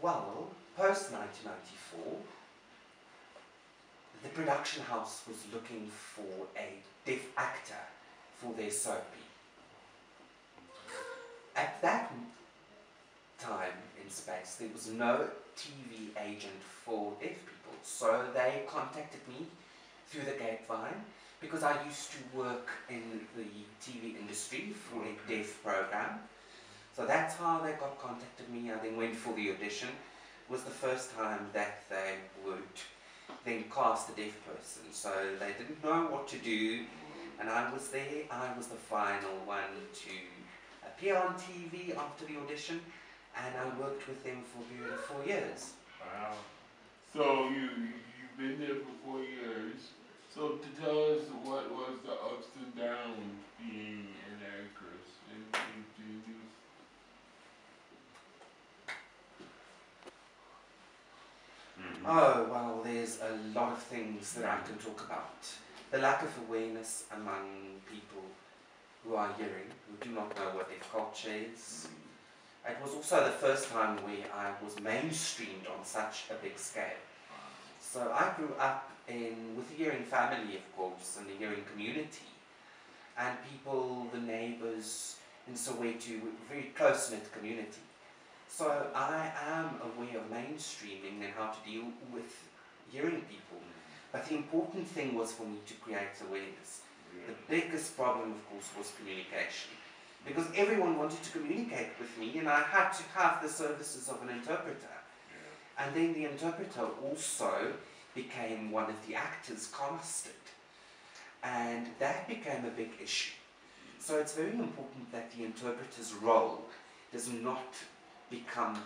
Well, post 1994, the production house was looking for a deaf actor for their soapie. At that time in space, there was no TV agent for deaf people, so they contacted me through the grapevine because I used to work in the TV industry for a deaf program. So that's how they contacted me. I then went for the audition. It was the first time that they would then cast a deaf person. So they didn't know what to do, and I was there. I was the final one to appear on TV after the audition, and I worked with them for a period of 4 years. Wow. So you've been there for 4 years. So to tell us what was the ups and downs being an actress in TV? Oh, well, there's a lot of things that I can talk about. The lack of awareness among people who are hearing, who do not know what deaf culture is. It was also the first time where I was mainstreamed on such a big scale. So I grew up with a hearing family, of course, and a hearing community. And people, the neighbors in Soweto, a very close-knit community. So I am aware of mainstreaming and how to deal with hearing people. But the important thing was for me to create awareness. The biggest problem, of course, was communication. Because everyone wanted to communicate with me, and I had to have the services of an interpreter. And then the interpreter also became one of the actors casted. And that became a big issue. So it's very important that the interpreter's role does not become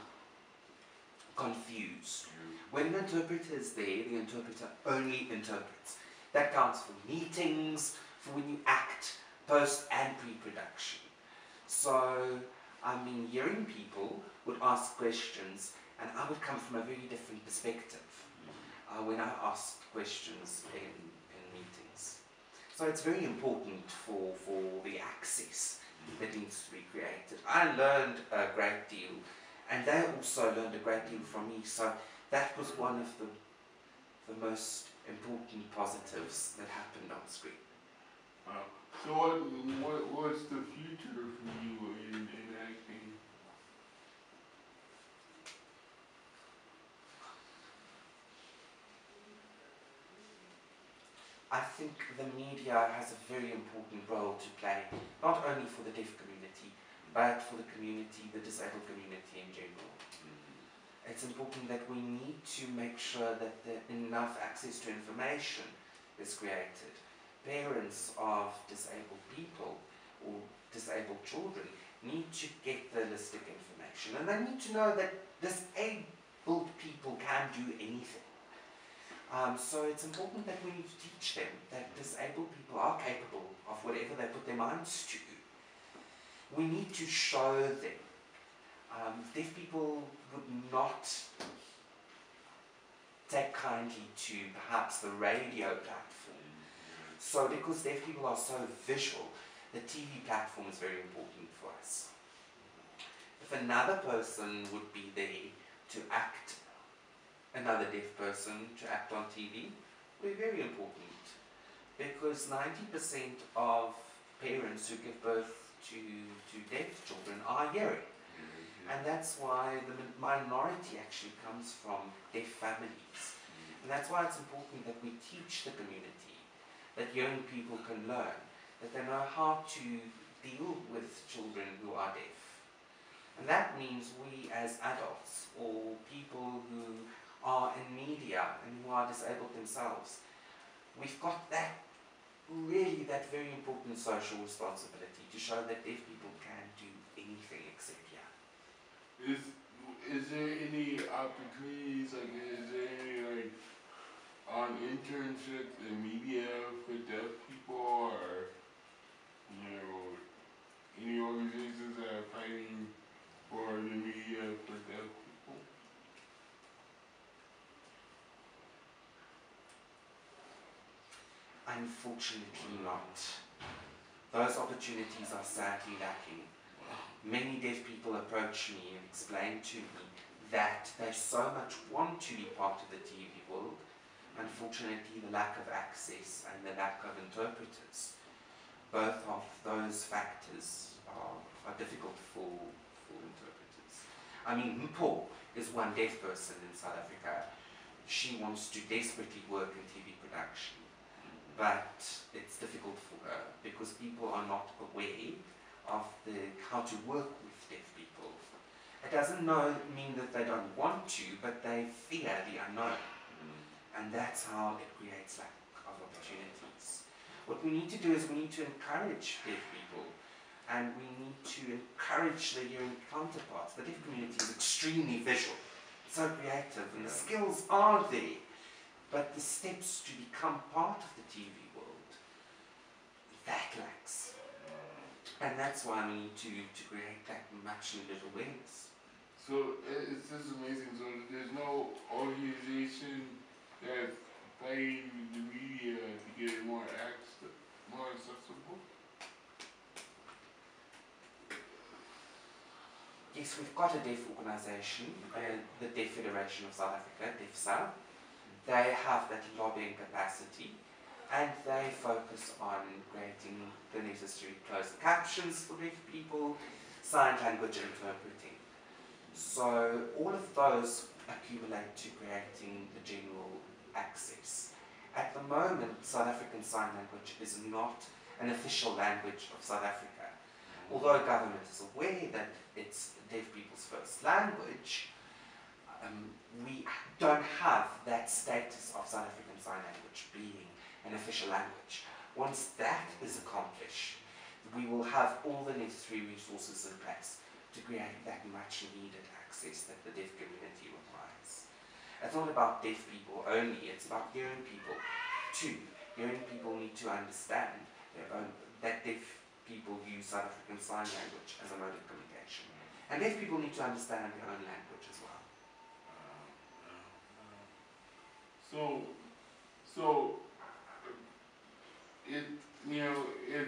confused. When an interpreter is there, the interpreter only interprets. That counts for meetings, for when you act, post and pre-production. So, I mean, hearing people would ask questions, and I would come from a very different perspective when I asked questions in meetings. So it's very important for the access that needs to be created. I learned a great deal, and they also learned a great deal from me, so that was one of the most important positives that happened on screen. So what's the future for you in acting? I think the media has a very important role to play, not only for the deaf community, but for the community, the disabled community in general. It's important that we need to make sure that enough access to information is created. Parents of disabled people or disabled children need to get the holistic information, and they need to know that disabled people can do anything. So it's important that we need to teach them that disabled people are capable of whatever they put their minds to. We need to show them. Deaf people would not take kindly to perhaps the radio platform. So because deaf people are so visual, the TV platform is very important for us. If another person would be there to act, another deaf person to act on TV, would be very important. Because 90% of parents who give birth to deaf children are hearing. And that's why the minority actually comes from deaf families. And that's why it's important that we teach the community that young people can learn, that they know how to deal with children who are deaf. And that means we as adults or people who are in media and who are disabled themselves, we've got that very important social responsibility to show that deaf people can do anything except hear. Is there any opportunities, like is there any internships in media for deaf people, or any organizations that are fighting for the media for deaf people? Unfortunately not. Those opportunities are sadly lacking. Many deaf people approach me and explain to me that they so much want to be part of the TV world. Unfortunately, the lack of access and the lack of interpreters, both of those factors are difficult for interpreters. I mean, Mpo is one deaf person in South Africa. She wants to desperately work in TV production, but it's difficult for her because people are not aware of how to work with deaf people. It doesn't mean that they don't want to, but they fear the unknown. And that's how it creates lack of opportunities. What we need to do is we need to encourage deaf people, and we need to encourage the hearing counterparts. The deaf community is extremely visual, so creative, and the skills are there, but the steps to become part of the TV world, that lacks. And that's why we need to create that much needed awareness. So it's just amazing. So there's no organization that's playing the media to get it more accessible? Yes, we've got a deaf organisation, the Deaf Federation of South Africa, DEFSA. They have that lobbying capacity, and they focus on creating the necessary closed captions for deaf people, sign language interpreting. So all of those accumulate to creating the general access. At the moment, South African Sign Language is not an official language of South Africa. Although government is aware that it's deaf people's first language, we don't have that status of South African Sign Language being an official language. Once that is accomplished, we will have all the necessary resources in place to create that much needed access that the deaf community requires. It's not about deaf people only, it's about hearing people too. Hearing people need to understand that deaf people use South African Sign Language as a mode of communication. And deaf people need to understand their own language as well. So if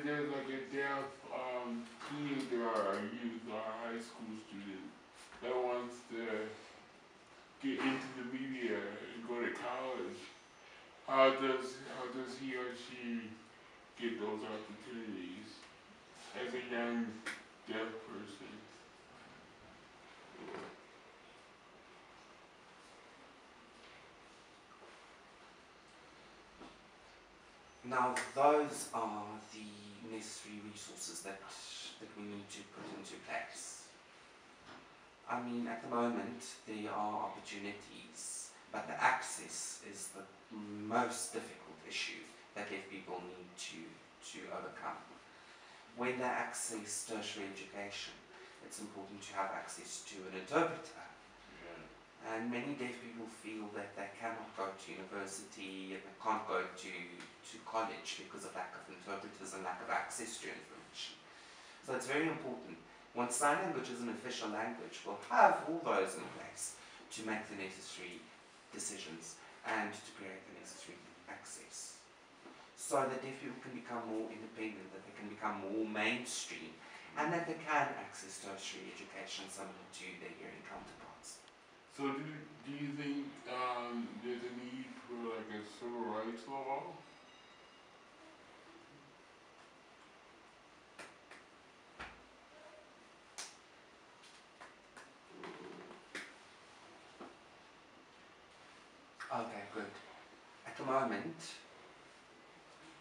there's like a deaf teenager or youth or high school student that wants to get into the media and go to college, how does he or she get those opportunities as a young deaf person? Now, those are the necessary resources that we need to put into place. I mean, at the moment, there are opportunities, but the access is the most difficult issue that deaf people need to overcome. When they access tertiary education, it's important to have access to an interpreter. And many deaf people feel that they cannot go to university and they can't go to college because of lack of interpreters and lack of access to information. So it's very important. Once sign language is an official language, we'll have all those in place to make the necessary decisions and to create the necessary access. So that deaf people can become more independent, that they can become more mainstream, and that they can access tertiary education similar to their hearing counterparts. So do you think there's a need for like a civil rights law? Okay, good. At the moment,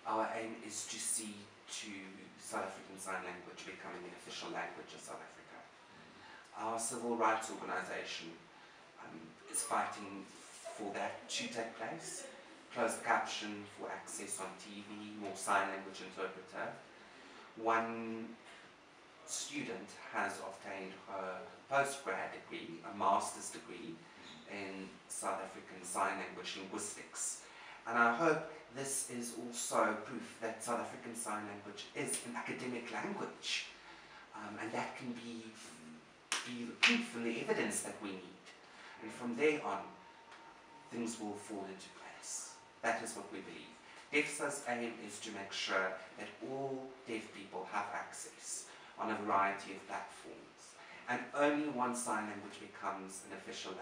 our aim is to see to South African Sign Language becoming an official language of South Africa. Our civil rights organisation is fighting for that to take place. Closed caption for access on TV, more sign language interpreter. One student has obtained her postgrad degree, a master's degree in South African Sign Language linguistics. And I hope this is also proof that South African Sign Language is an academic language. And that can be the proof and the evidence that we need. And from there on, things will fall into place. That is what we believe. DEFSA's aim is to make sure that all deaf people have access on a variety of platforms, and only once sign language becomes an official language.